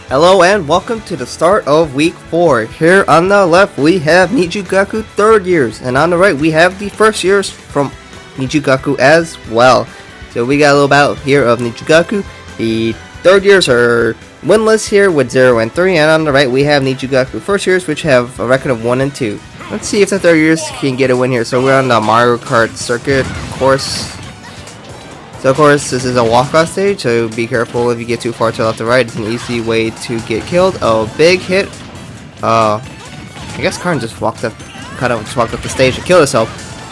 Hello and welcome to the start of week 4. Here on the left we have NijiGaku third years, and on the right we have the first years from NijiGaku as well. So we got a little bout here of NijiGaku. The third years are winless here with 0 and 3, and on the right we have NijiGaku first years, which have a record of 1 and 2. Let's see if the third years can get a win here. So we're on the Mario Kart circuit course. So of course this is a walk-off stage, so be careful if you get too far to the left or right. It's an easy way to get killed. Oh, big hit. I guess Kanan just walked up the stage to kill herself.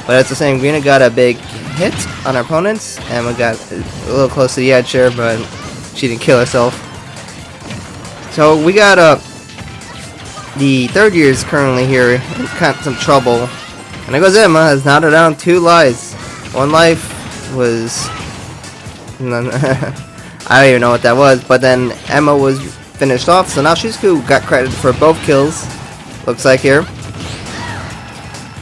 But it's the same. Rina got a big hit on our opponents, and we got a little close to the edge here, but she didn't kill herself. So we got the third years currently here in kind of some trouble. And there goes Emma, has now down 2 lives. 1 life was... I don't even know what that was, but then Emma was finished off, so now Shizuku got credit for both kills, looks like here.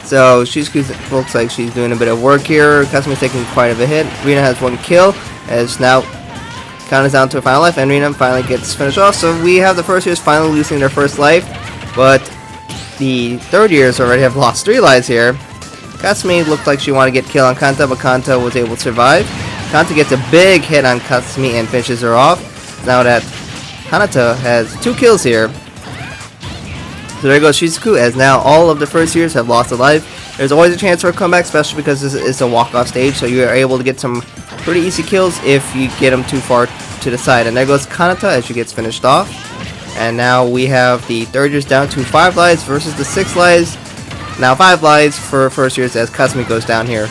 So Shizuku looks like she's doing a bit of work here. Kasumi's taking quite a hit. Rina has 1 kill, as now Kanata's down to a final life, and Rina finally gets finished off. So we have the first years finally losing their first life, but the third years already have lost 3 lives here. Kasumi looked like she wanted to get killed on Kanata, but Kanata was able to survive. Kanata gets a big hit on Kasumi and finishes her off. Now that Kanata has 2 kills here. So there goes Shizuku, as now all of the first years have lost a life. There's always a chance for a comeback, especially because this is a walk-off stage, so you are able to get some pretty easy kills if you get them too far to the side. And there goes Kanata as she gets finished off. And now we have the third years down to 5 lives versus the 6 lives. Now 5 lives for first years as Kasumi goes down here.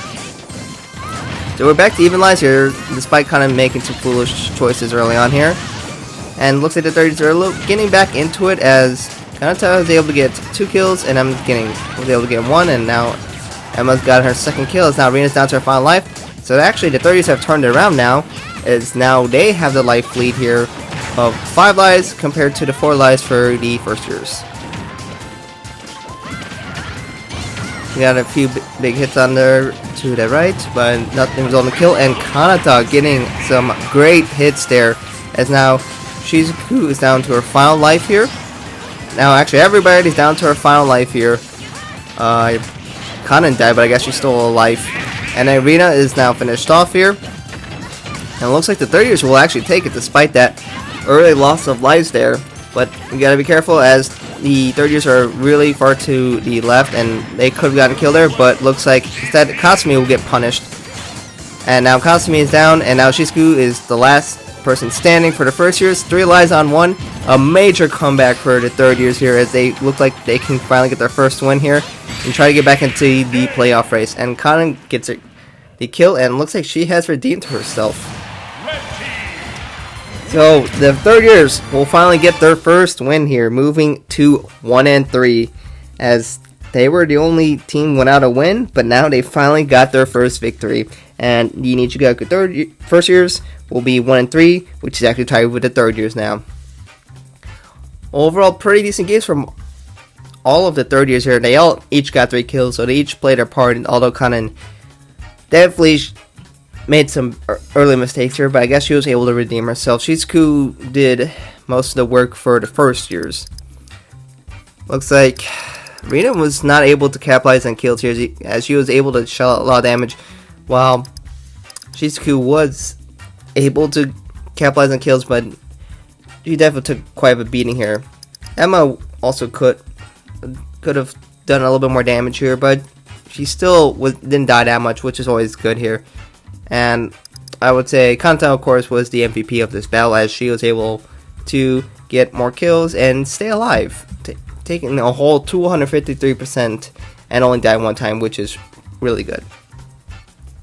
So we're back to even lives here, despite kind of making some foolish choices early on here. And looks like the 30s are getting back into it, as Kanata was able to get 2 kills, and Emma was able to get 1, and now Emma's got her 2nd kill, as now Rina's down to her final life. So actually the 30s have turned it around now, as now they have the life lead here of 5 lives compared to the 4 lives for the first years. We got a few big hits on there to the right, but nothing was on the kill. And Kanata getting some great hits there, as now Shizuku is down to her final life here. Now actually everybody's down to her final life here. Kanan died, but I guess she's still alive. And then Rina is now finished off here. And it looks like the 30 years will actually take it despite that early loss of lives there. But you gotta be careful, as the 30 years are really far to the left, and they could have gotten killed there, but looks like instead Kasumi will get punished. And now Kasumi is down, and now Shizuku is the last person standing for the first years. 3 lives on 1. A major comeback for the third years here, as they look like they can finally get their first win here and try to get back into the playoff race. And Kanan gets the kill, and looks like she has redeemed herself. So the third years will finally get their first win here, moving to 1 and 3, as they were the only team without a win, but now they finally got their first victory. And the NijiGaku first years will be 1 and 3, which is actually tied with the third years now. Overall, pretty decent games from all of the third years here. They all each got 3 kills, so they each played their part. And although Kanan definitely made some early mistakes here, but I guess she was able to redeem herself. Shizuku did most of the work for the first years. Looks like Rina was not able to capitalize on kills here, as she was able to shell out a lot of damage, while Shizuku was able to capitalize on kills, but she definitely took quite a beating here. Emma also could have done a little bit more damage here, but she still didn't die that much, which is always good here. And I would say Kanata, of course, was the MVP of this battle, as she was able to get more kills and stay alive, taking a whole 253% and only died 1 time, which is really good.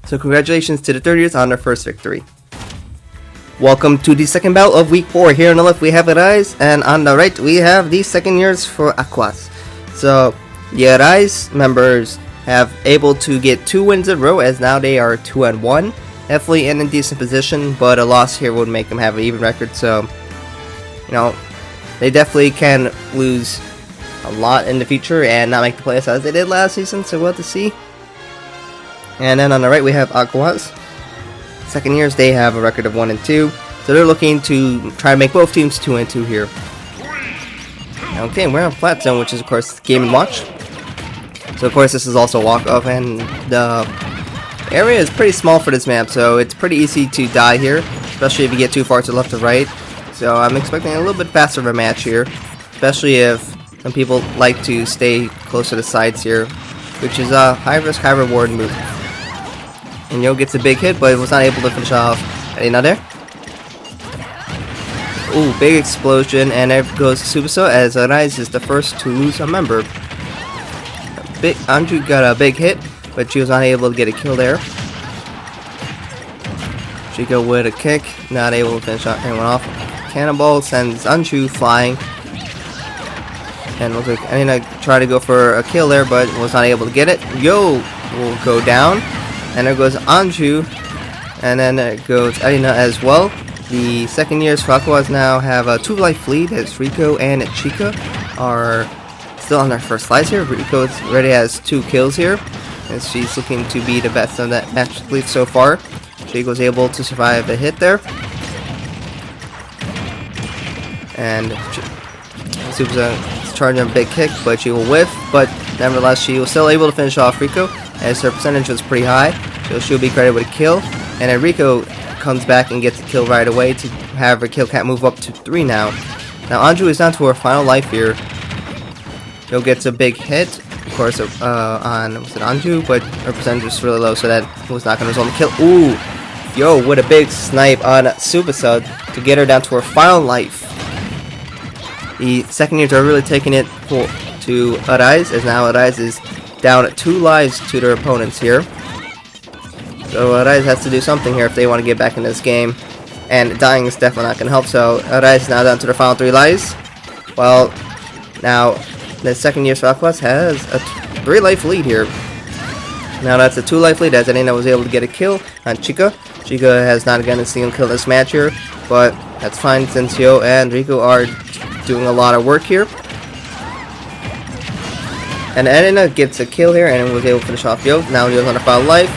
So congratulations to the 30ers on their first victory. Welcome to the second battle of week 4. Here on the left we have Arise, and on the right we have the second years for Aqours. So the Arise members have able to get 2 wins in a row, as now they are 2 and 1. Definitely in a decent position, but a loss here would make them have an even record. So, you know, they definitely can lose a lot in the future and not make the playoffs as they did last season. So we'll have to see. And then on the right we have Aqours. Second years, they have a record of 1 and 2. So they're looking to try to make both teams 2 and 2 here. Okay, we're on Flat Zone, which is of course Game & Watch. So of course this is also walk-off, and the area is pretty small for this map, so it's pretty easy to die here, especially if you get too far to left or right. So I'm expecting a little bit faster of a match here, especially if some people like to stay close to the sides here, which is a high risk, high reward move. And Yo gets a big hit, but was not able to finish off another. Ooh, big explosion, and there goes Tsubasa as Rise is the first to lose a member. Anju got a big hit, but she was not able to get a kill there. Chika with a kick, not able to finish anyone off. Cannonball sends Anju flying. And looks like Erena tried to go for a kill there, but was not able to get it. Yo will go down. And there goes Anju. And then there goes Erena as well. The second years for Aqours now have a 2-life lead as Riko and Chika are still on their first lives here. Riko already has 2 kills here, as she's looking to be the best of that match, at least so far. She was able to survive a hit there. And Tsubasa is charging a big kick, but she will whiff. But nevertheless, she was still able to finish off Riko, as her percentage was pretty high. So she'll be credited with a kill. And then Riko comes back and gets a kill right away to have her kill count move up to 3 now. Now Anju is down to her final life here. Yo gets a big hit, of course, on was it Anju, but her percentage was really low, so that was not going to result in a kill. Ooh, Yo with a big snipe on Tsubasa to get her down to her final life. The second years are really taking it to Arise, as now Arise is down 2 lives to their opponents here. So Arise has to do something here if they want to get back in this game, and dying is definitely not going to help. So Arise is now down to their final 3 lives. Well, now the second year Aqours has a 3-life lead here. Now that's a 2-life lead, as Erena was able to get a kill on Chika. Chika has not gotten a single kill this match here, but that's fine since Yo and Riko are doing a lot of work here. And Erena gets a kill here and was able to finish off Yo. Now Yo's on her final life.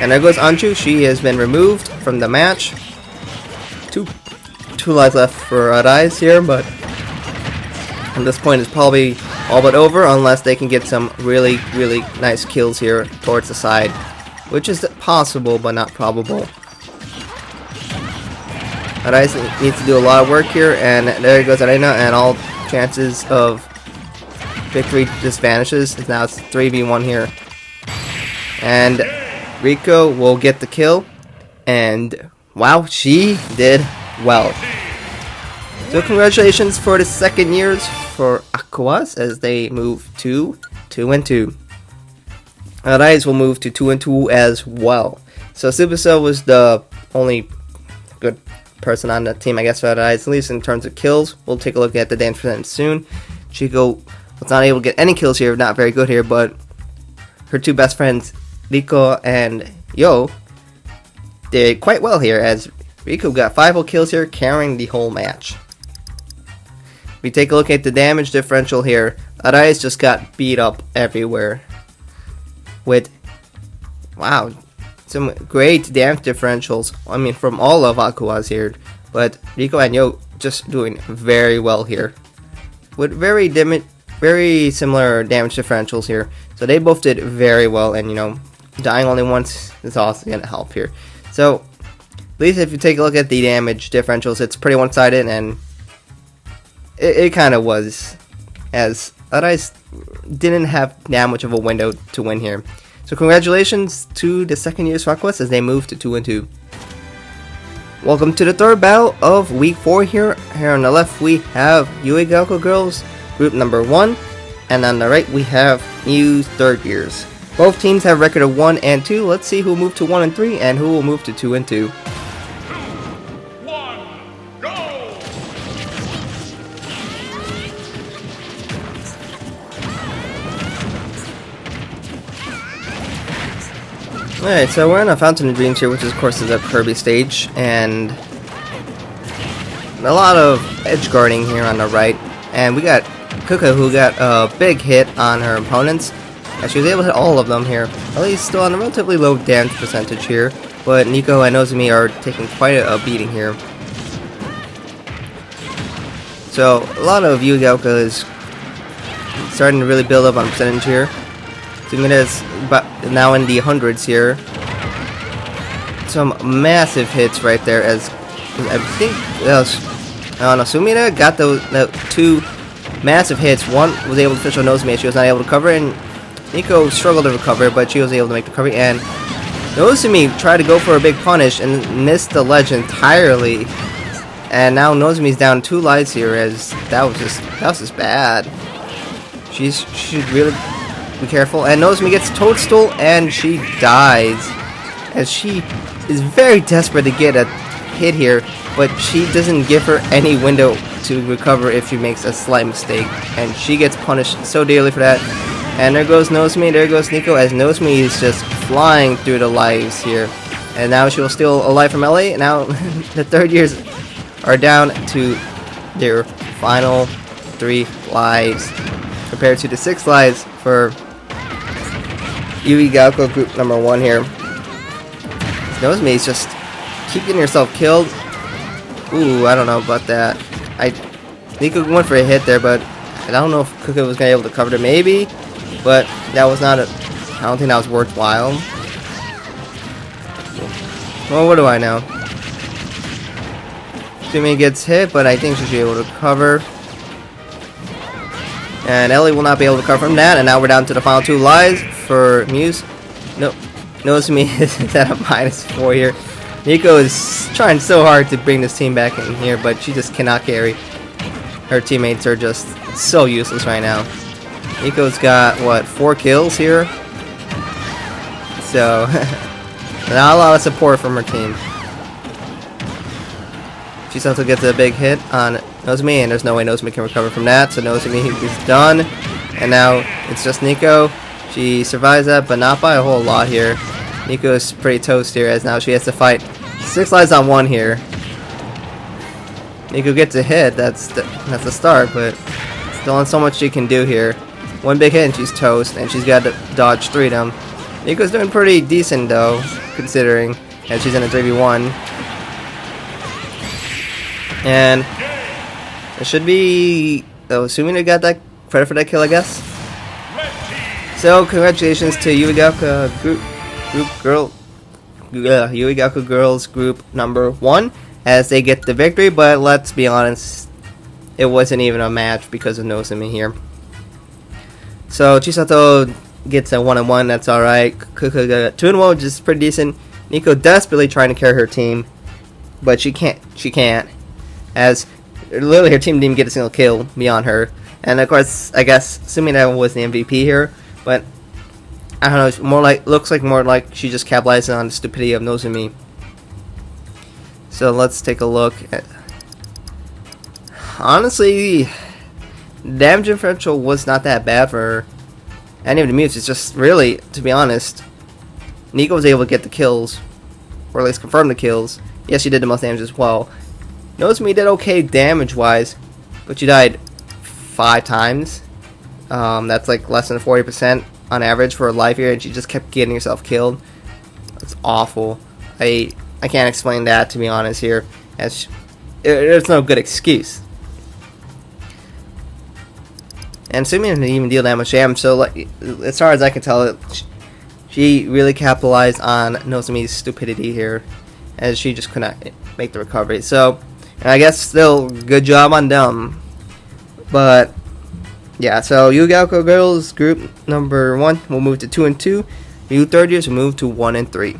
And there goes Anju. She has been removed from the match. Two lives left for Arise here, but at this point it's probably all but over unless they can get some really, really nice kills here towards the side, which is possible but not probable. Arise needs to do a lot of work here, and there goes Erena, and all chances of victory just vanishes. Now it's 3v1 here. And Riko will get the kill, and wow, she did well. So congratulations for the second years for Aqours as they move to 2-2. Arise will move to 2-2 as well. So Tsubasa was the only good person on the team, I guess, for Arise, at least in terms of kills. We'll take a look at the dance percentage soon. Chika was not able to get any kills here, not very good here, but her 2 best friends, Riko and Yo, did quite well here, as Riko got 5 whole kills here, carrying the whole match. If we take a look at the damage differential here, Arise just got beat up everywhere. With, wow, some great damage differentials, I mean, from all of Aqours here. But Riko and Yo just doing very well here. With very similar damage differentials here. So they both did very well, and you know, dying only once is also going to help here. So, at least if you take a look at the damage differentials, it's pretty one-sided, and it kind of was, as Arise didn't have that much of a window to win here. So congratulations to the second year's Aqours as they move to 2-2. Welcome to the third battle of week 4 here. Here on the left we have NijiGaku girls, group number 1, and on the right we have new third years. Both teams have a record of 1 and 2. Let's see who will move to 1 and 3 and who will move to 2 and 2. Alright, so we're in a Fountain of Dreams here, which is, of course is a Kirby stage, and a lot of edge guarding here on the right. And we got Kuka, who got a big hit on her opponents, and she was able to hit all of them here. At least still on a relatively low damage percentage here, but Nico and Nozumi are taking quite a beating here. So a lot of NijiGaku's starting to really build up on percentage here. Sumida is now in the hundreds here. Some massive hits right there, as I think Sumida got the 2 massive hits. One was able to finish on Nozomi, she was not able to cover, and Nico struggled to recover, but she was able to make the recovery. And Nozomi tried to go for a big punish and missed the ledge entirely. And now Nozomi's down 2 lives here, as that was just bad. She should really be careful. And Nozomi gets Toadstool and she dies, as she is very desperate to get a hit here, but she doesn't give her any window to recover if she makes a slight mistake, and she gets punished so dearly for that. And there goes Nozomi, there goes Nico, as Nozomi is just flying through the lives here. And now she will steal a life from LA. Now the third years are down to their final 3 lives, compared to the 6 lives for NijiGaku group number 1 here. Nozomi is just keep getting herself killed. Ooh, I don't know about that. Nico went for a hit there, but I don't know if Kuka was gonna be able to cover it. Maybe, but that was not I don't think that was worthwhile. Well, what do I know? Sumi gets hit, but I think she should be able to cover. And Ellie will not be able to cover from that. And now we're down to the final 2 lives for Muse. No, Nozomi is at a -4 here. Nico is trying so hard to bring this team back in here, but she just cannot carry. Her teammates are just so useless right now. Nico's got, what, 4 kills here? So, not a lot of support from her team. Chisato gets a big hit on Nozomi, and there's no way Nozomi can recover from that, so Nozomi is done. And now it's just Nico. She survives that, but not by a whole lot here. Nico is pretty toast here, as now she has to fight 6 lives on 1 here. Nico gets a hit, that's the start, but still not so much she can do here. 1 big hit and she's toast, and she's got to dodge 3 of them. Nico's doing pretty decent though, considering, and she's in a 3v1. And it should be Sumida got that credit for that kill, I guess. So congratulations to NijiGaku NijiGaku girls group number 1, as they get the victory. But let's be honest, it wasn't even a match because of Nozomi here. So Chisato gets a 1-1, that's alright. Kuka got 2-1, which is pretty decent. Nico desperately trying to carry her team, but she can't, as literally her team didn't even get a single kill beyond her. And of course, I guess Sumida was the MVP here, but I don't know, it's more like, looks like more like she just capitalized on the stupidity of Nozomi. So let's take a look at, honestly, damage differential was not that bad for any of the mutes. It's just really, to be honest, Nico was able to get the kills, or at least confirm the kills. Yes, she did the most damage as well. Nozomi did okay damage wise, but she died 5 times. That's like less than 40% on average for a life here, and she just kept getting herself killed. That's awful. I can't explain that, to be honest here, as there's no good excuse. And Sumi didn't even deal that much damage, so like, as far as I can tell, she really capitalized on Nozomi's stupidity here, as she just could not make the recovery. So I guess still good job on them. But yeah, so NijiGaku girls group number 1 will move to 2 and 2. You third years will move to 1 and 3.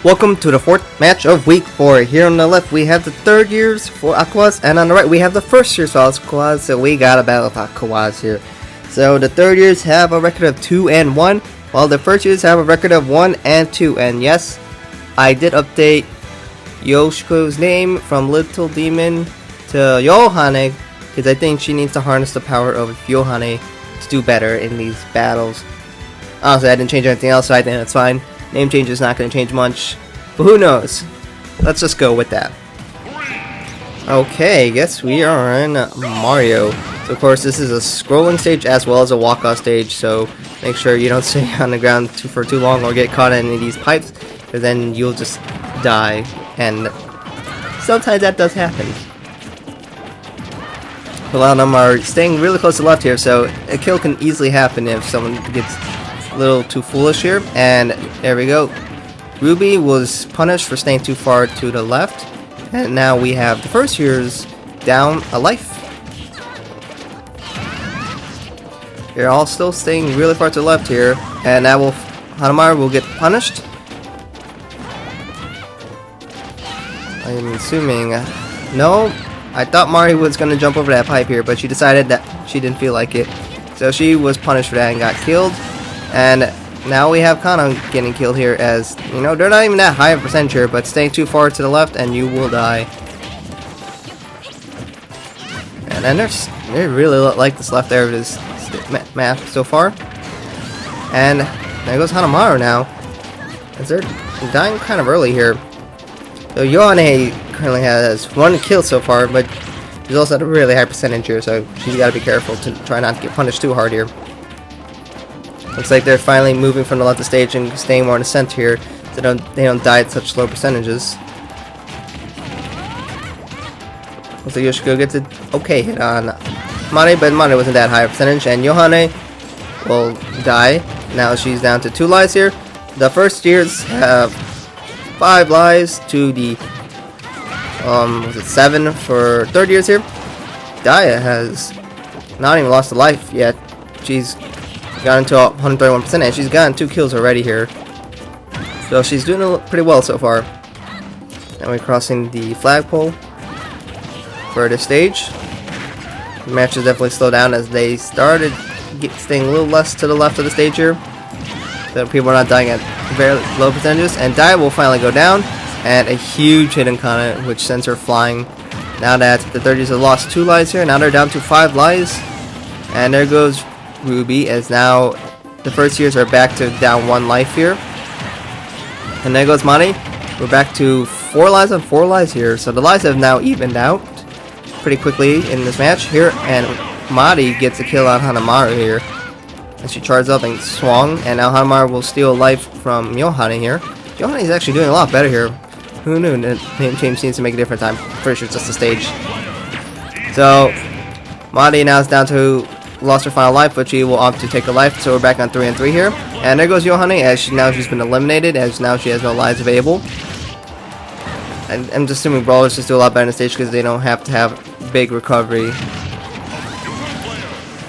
Welcome to the 4th match of week 4. Here on the left we have the third years for Aqours, and on the right we have the first years for Aqours. So we got a battle of Aqours here. So the third years have a record of 2 and 1, while the first years have a record of 1 and 2. And yes, I did update Yoshiko's name from Little Demon to Yohane, because I think she needs to harness the power of Yohane to do better in these battles. Honestly, I didn't change anything else, so I think that's fine. Name change is not going to change much, but who knows? Let's just go with that. Okay, guess we are in Mario. So of course this is a scrolling stage as well as a walkout stage, so make sure you don't stay on the ground for too long or get caught in any of these pipes, because then you'll just die, and sometimes that does happen. Hanamaru are staying really close to left here, so a kill can easily happen if someone gets a little too foolish here. And there we go. Ruby was punished for staying too far to the left, and now we have the first years down a life. They're all still staying really far to the left here, and that will Hanamaru will get punished. I'm assuming no. I thought Mari was going to jump over that pipe here, but she decided that she didn't feel like it. So she was punished for that and got killed. And now we have Kanan getting killed here as, you know, they're not even that high of a percentage here, but staying too far to the left and you will die. And then they really like this left there of this map so far. And there goes Hanamaru now, as they're dying kind of early here. So Yohane currently has 1 kill so far, but she's also at a really high percentage here, so she's got to be careful to try not to get punished too hard here. Looks like they're finally moving from the left of the stage and staying more in the center here, so they don't die at such low percentages. Looks like Yoshiko gets an okay hit on Mane, but Mane wasn't that high a percentage, and Yohane will die. Now she's down to 2 lives here. The first years have 5 lives to the was it 7 for third years here. Daya has not even lost a life yet. She's gotten to 131% and she's gotten 2 kills already here. So she's doing pretty well so far. Now we're crossing the flagpole for this stage. The match has definitely slowed down as they started staying a little less to the left of the stage here. So people are not dying at very low percentages. And Daya will finally go down. And a huge hit in Kanata, which sends her flying. Now that the 30s have lost 2 lives here, now they're down to 5 lives. And there goes Ruby, as now the first years are back to down 1 life here. And there goes Mari. We're back to 4 lives on 4 lives here. So the lives have now evened out pretty quickly in this match here. And Mari gets a kill on Hanamaru here, and she charged up and swung. And now Hanamaru will steal life from Yohane here. Yohane is actually doing a lot better here. Who knew the name change seems to make a difference? I'm pretty sure it's just a stage. So, Madi now is down to lost her final life, but she will opt to take a life, so we're back on 3 and 3 here. And there goes Yohane, as she's been eliminated, as now she has no lives available. And I'm just assuming brawlers just do a lot better in the stage because they don't have to have big recovery.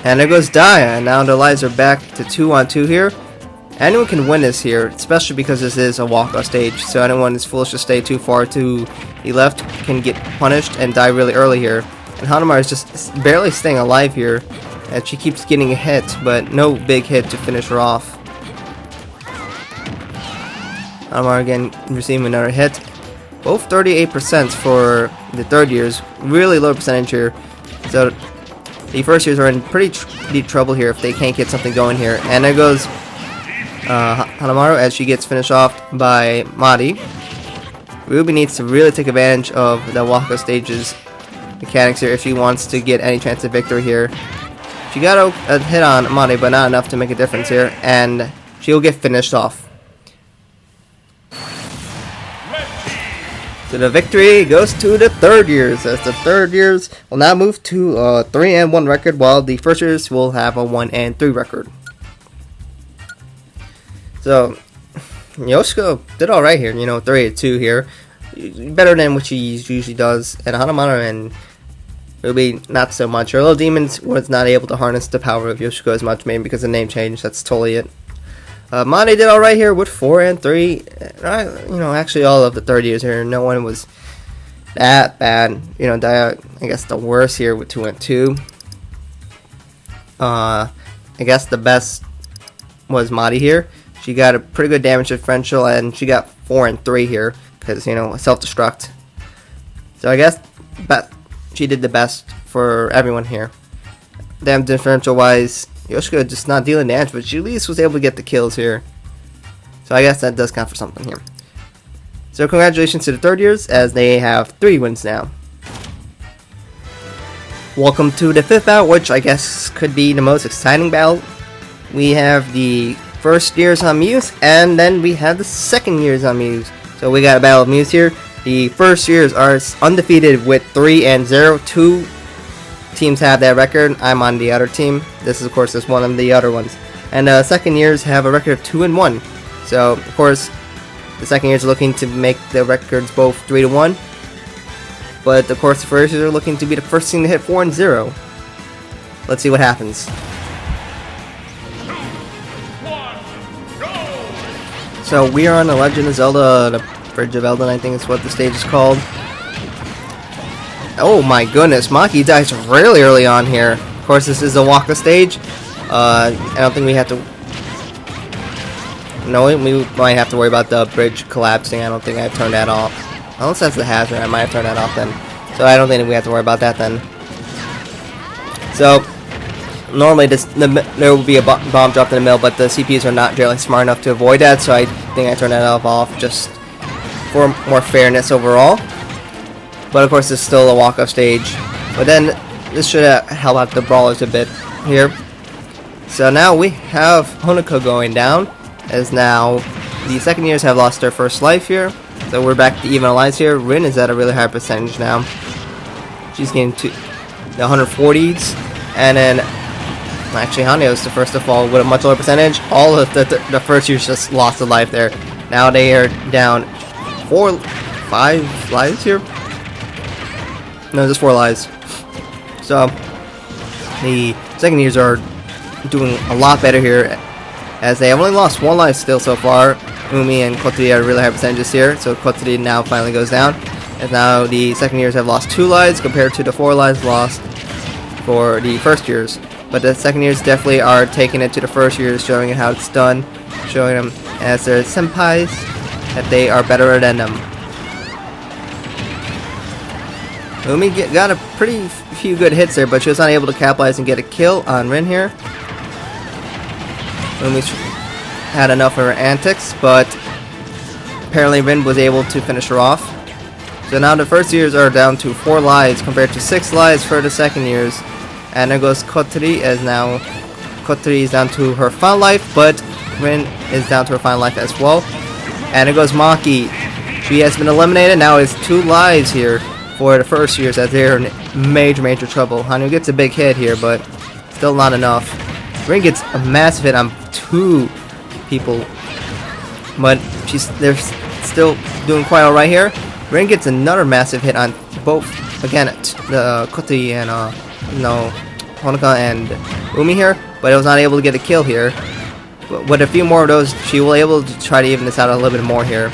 And there goes Daya, and now the lives are back to 2 on 2 here. Anyone can win this here, especially because this is a walkout stage, so anyone is foolish to stay too far to the left can get punished and die really early here. And Hanamaru is just barely staying alive here, and she keeps getting a hit, but no big hit to finish her off. Hanamaru again receiving another hit. Both 38% for the third years, really low percentage here. So the first years are in pretty deep trouble here if they can't get something going here. And there goes Hanamaru as she gets finished off by Madi. Ruby needs to really take advantage of the walkout stages mechanics here if she wants to get any chance of victory here. She got a hit on Madi, but not enough to make a difference here, and she'll get finished off. So the victory goes to the third years, as the third years will now move to a 3 and 1 record, while the first years will have a 1 and 3 record. So, Yoshiko did alright here, 3-2 here. Better than what she usually does. And Hanamaru and Ruby, not so much. Her little demons was not able to harness the power of Yoshiko as much, maybe because of the name change. That's totally it. Mane did alright here with 4 and 3. Actually all of the third years here, no one was that bad. Daya, I guess the worst here with 2 and 2. I guess the best was Madi here. She got a pretty good damage differential, and she got 4 and 3 here because self-destruct. So I guess she did the best for everyone here. Damage differential wise, Yoshiko just not dealing damage, but she at least was able to get the kills here. So I guess that does count for something here. So congratulations to the third years, as they have 3 wins now. Welcome to the 5th bout, which I guess could be the most exciting battle. We have the first years on Muse, and then we have the second years on Muse. So we got a battle of Muse here. The first years are undefeated with 3 and 0. 2 teams have that record. I'm on the other team. This is, of course, one of the other ones. And second years have a record of 2-1. So, of course, the second years are looking to make the records both 3-1. But, of course, the first years are looking to be the first team to hit 4-0. Let's see what happens. So we are on The Legend of Zelda, the Bridge of Elden, I think is what the stage is called. Oh my goodness, Maki dies really early on here. Of course, this is a Waka stage. I don't think we have to... No, we might have to worry about the bridge collapsing. I don't think I've turned that off. Unless that's the hazard, I might have turned that off then. So I don't think we have to worry about that then. So... Normally there will be a bomb dropped in the middle, but the CPUs are not generally smart enough to avoid that, so I think I turned that off just for more fairness overall. But of course it's still a walk-up stage. But then this should help out the brawlers a bit here. So now we have Honoka going down, as now the second years have lost their first life here. So we're back to even allies here. Rin is at a really high percentage now. She's getting to the 140s, and then actually, Haneo is the first to fall with a much lower percentage. All of the first years just lost a life there. Now they are down 5 lives here. No, just 4 lives. So the second years are doing a lot better here, as they have only lost 1 life still so far. Umi and Kotori are really high percentages here, so Kotori now finally goes down. And now the second years have lost 2 lives compared to the 4 lives lost for the first years. But the second years definitely are taking it to the first years, showing it how it's done, showing them as their senpais that they are better than them. Umi got a pretty few good hits there, but she was not able to capitalize and get a kill on Rin here. Umi had enough of her antics, but apparently Rin was able to finish her off. So now the first years are down to 4 lives compared to 6 lives for the second years. And there goes Kotori, as now Kotori is down to her final life, but Rin is down to her final life as well. And there goes Maki. She has been eliminated. Now it's 2 lives here for the first years, as they're in major trouble. Hanu gets a big hit here, but still not enough. Rin gets a massive hit on 2 people, but they're still doing quite alright here. Rin gets another massive hit on both, again, Kotori and Honoka and Umi here, but it was not able to get a kill here. But with a few more of those, she will be able to try to even this out a little bit more here.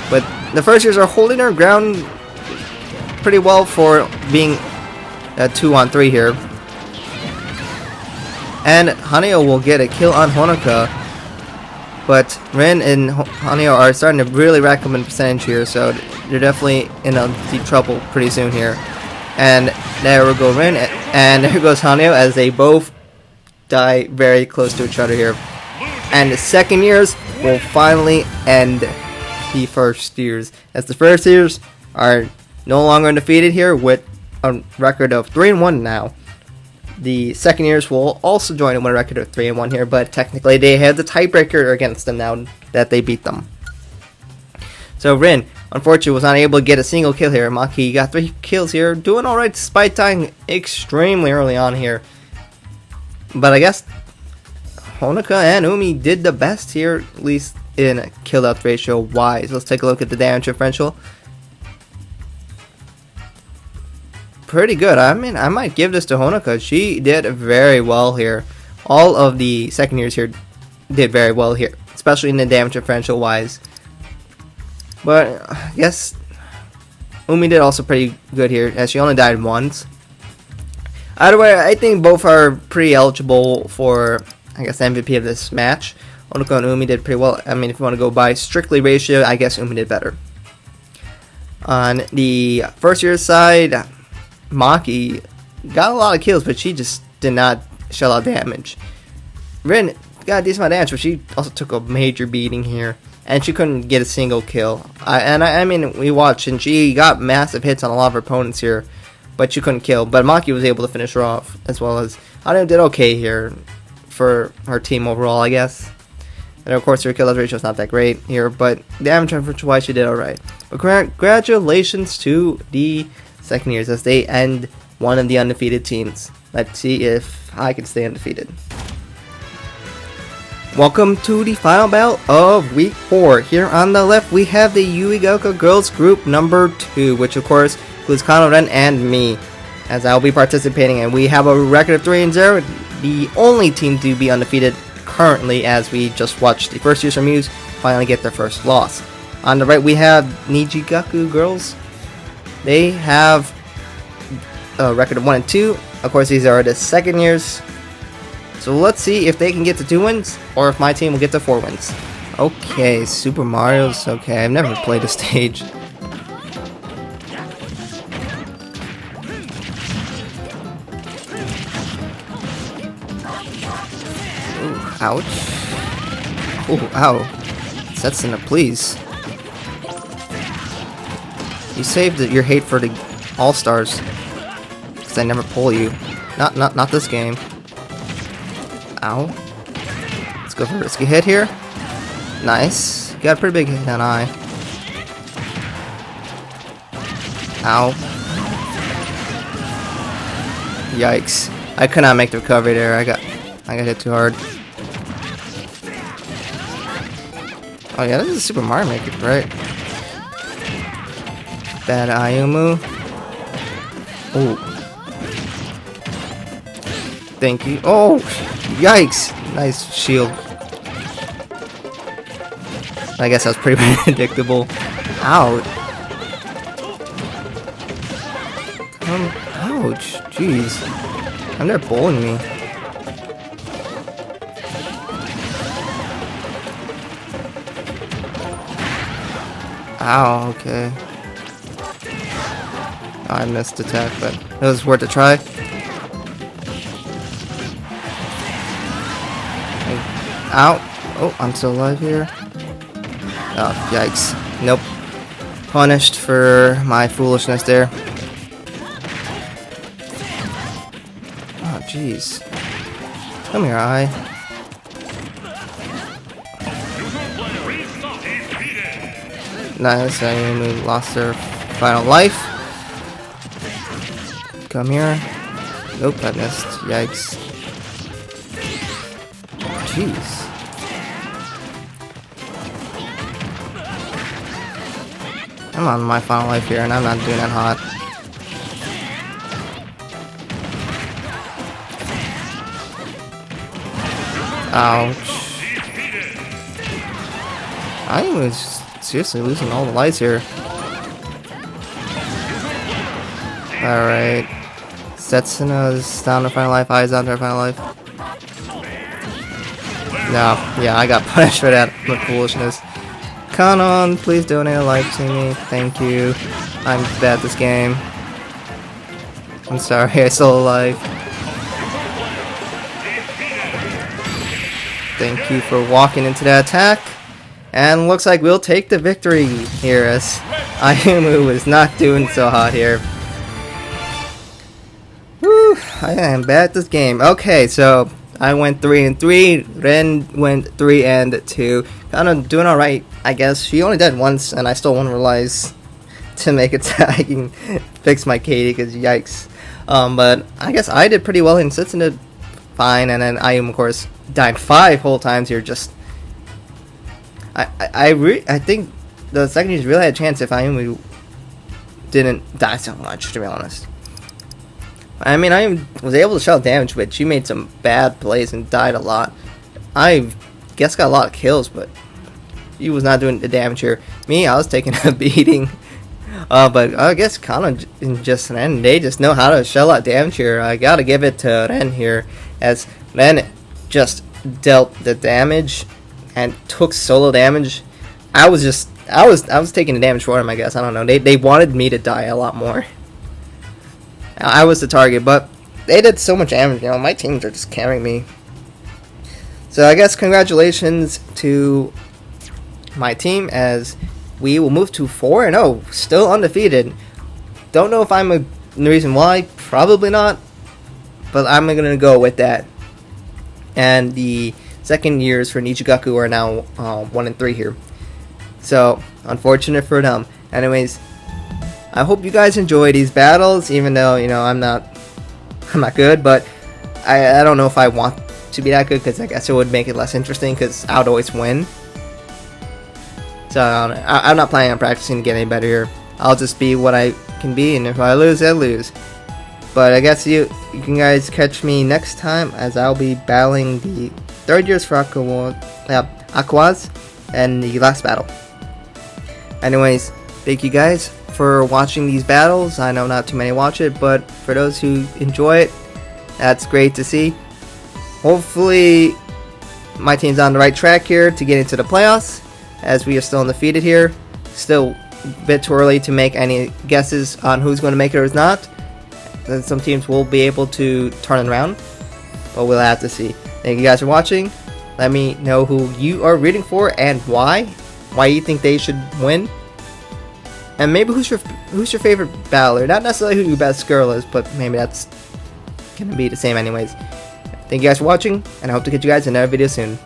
But the first years are holding her ground pretty well for being a 2-on-3 here. And Haneo will get a kill on Honoka, but Rin and Haneo are starting to really rack up in percentage here, so they're definitely in a deep trouble pretty soon here. And there we go Rin, and there goes Haneo, as they both die very close to each other here. And the second years will finally end the first years, as the first years are no longer undefeated here with a record of 3-1 now. The second years will also join in with a record of 3-1 here, but technically they have the tiebreaker against them now that they beat them. So Rin, unfortunately, was not able to get a single kill here. Maki got 3 kills here, doing alright despite dying extremely early on here. But I guess Honoka and Umi did the best here, at least in kill out ratio wise. Let's take a look at the damage differential. Pretty good. I mean, I might give this to Honoka. She did very well here. All of the second years here did very well here, especially in the damage differential wise. But I guess Umi did also pretty good here, as she only died once. Either way, I think both are pretty eligible for, I guess, MVP of this match. Honoka and Umi did pretty well. I mean, if you want to go by strictly ratio, I guess Umi did better. On the first year side, Maki got a lot of kills, but she just did not shell out damage. Rin got a decent amount of damage, but she also took a major beating here, and she couldn't get a single kill. I mean, we watched, and she got massive hits on a lot of her opponents here, but she couldn't kill. But Maki was able to finish her off, as well as Haneo did okay here for her team overall, I guess. And of course, her kill ratio is not that great here, but damage differential wise, she did alright. But congratulations to the second years as they end one of the undefeated teams. Let's see if I can stay undefeated. Welcome to the final battle of week 4. Here on the left we have the NijiGaku girls group number 2, which of course includes Kanata and me, as I'll be participating, and we have a record of 3-0, the only team to be undefeated currently, as we just watched the first years from Muse finally get their first loss. On the right we have NijiGaku girls. They have a record of 1-2. Of course, these are the second years. So let's see if they can get to 2 wins, or if my team will get to 4 wins. Okay, Super Mario's okay. I've never played a stage. Ooh, ouch. Ooh, ow. Setsuna, please. You saved your hate for the All-Stars, because I never pull you. Not this game. Ow. Let's go for a risky hit here. Nice. Got a pretty big hit on I. Ow. Yikes. I could not make the recovery there. I got hit too hard. Oh yeah, this is Super Mario Maker, right? Bad Ayumu. Oh. Thank you. Oh! Yikes! Nice shield. I guess that was pretty predictable. Ow! Ouch! Jeez. I'm there bowling me. Ow, okay. Oh, I missed attack, but it was worth a try. Ow! Oh, I'm still alive here. Oh, yikes. Nope. Punished for my foolishness there. Oh, jeez. Come here, I. Nice, Ayumu lost their final life. Come here. Nope, I missed. Yikes. Jeez. I'm on my final life here, and I'm not doing that hot. Ouch. I was seriously losing all the lights here. Alright. Setsuna's down to final life, I's down to final life. No, yeah, I got punished for that foolishness. Kanan, please donate a life to me. Thank you. I'm bad at this game. I'm sorry, I'm still alive. Thank you for walking into that attack. And looks like we'll take the victory here, as Ayumu is not doing so hot here. Woo, I am bad at this game. Okay, so I went 3-3, Ren went 3-2. Kind of doing alright, I guess. She only died once, and I still won't realize to make it so I can fix my Katie, because yikes. But I guess I did pretty well, and Setsuna did fine, and then I, of course, died 5 whole times here. Just I think the second years really had a chance if Ayumu didn't die so much, to be honest. I mean, I was able to shell damage, but she made some bad plays and died a lot. I guess got a lot of kills, but he was not doing the damage here. Me, I was taking a beating. But I guess Kanan and just Ren, they just know how to shell out damage here. I gotta give it to Ren here, as Ren just dealt the damage and took solo damage. I was taking the damage for him, I guess. I don't know. They wanted me to die a lot more. I was the target, but they did so much damage. You know, my teams are just carrying me. So I guess congratulations to my team, as we will move to 4-0, still undefeated. Don't know if I'm the reason why, probably not, but I'm gonna go with that. And the second years for NijiGaku are now 1-3 here. So unfortunate for them. Anyways, I hope you guys enjoy these battles, even though, you know, I'm not I'm not good, but I don't know if I want to be that good, because I guess it would make it less interesting, because I would always win. So I'm not planning on practicing to get any better here. I'll just be what I can be, and if I lose, I lose. But I guess you can guys catch me next time, as I'll be battling the third years for Aqours and the last battle. Anyways, thank you guys for watching these battles. I know not too many watch it, but for those who enjoy it, that's great to see. Hopefully my team's on the right track here to get into the playoffs, as we are still undefeated here. Still a bit too early to make any guesses on who's going to make it or who's not. Some teams will be able to turn it around, but we'll have to see. Thank you guys for watching. Let me know who you are rooting for and why you think they should win, and maybe who's your favorite battler. Not necessarily who your best girl is, but maybe that's gonna be the same anyways. Thank you guys for watching, and I hope to catch you guys in another video soon.